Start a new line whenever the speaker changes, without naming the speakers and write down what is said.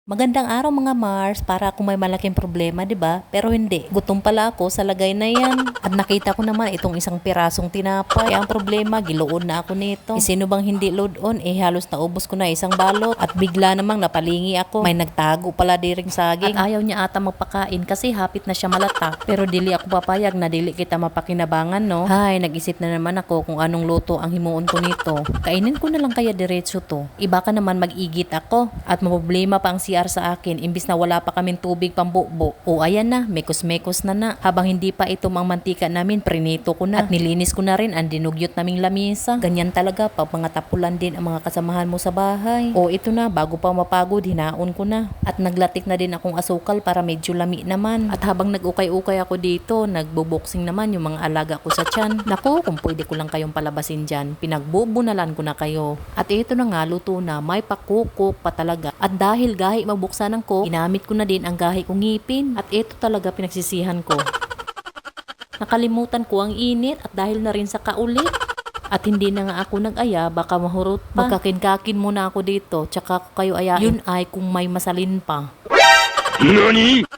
Magandang araw mga Mars, para kung may malaking problema, 'di ba? Pero hindi. Gutom pala ako sa lagay na 'yan. At nakita ko naman itong isang pirasong tinapay. Kaya ang problema, giluon na ako nito. Sino bang hindi load on? Halos naubos ko na isang balot. At bigla namang napalingi ako. May nagtago pala diring saging. At ayaw niya ata magpakain kasi hapit na siya malata. Pero dili ako papayag na dili kita mapakinabangan, no? Hay, nag-isip na naman ako kung anong luto ang himuon ko nito. Kainin ko na lang kaya diretso to. Iba ka naman mag-igit ako. At maproblema pa ang CR sa akin imbis na wala pa kaming tubig pambukbo. O ayan na, mekos-mekos na. Habang hindi pa ito mang mantika namin, prinito ko na. At nilinis ko na rin ang dinugyot naming lamisa. Ganyan talaga pag mga tapulan din ang mga kasamahan mo sa bahay. O ito na, bago pa mapagod, hinaon ko na. At naglatik na din akong asukal para medyo lami naman. At habang nag-ukay-ukay ako dito, nagbo-boxing naman yung mga alaga ko sa tiyan. Naku, kung pwede ko lang kayong palabasin dyan, pinagbubunalan ko na kayo. At ito na nga, luto na, may pakukok pa talaga. At dahil gahi mabuksan ng coke, ginamit ko na din ang gahi kong ngipin. At ito talaga pinagsisihan ko. Nakalimutan ko ang init at dahil na rin sa kaulit. At hindi na nga ako nag-aya, baka mahurot pa. Magkakin-kakin muna ako dito, tsaka ko kayo aya. Yun ay kung may masalin pa.
NANI?!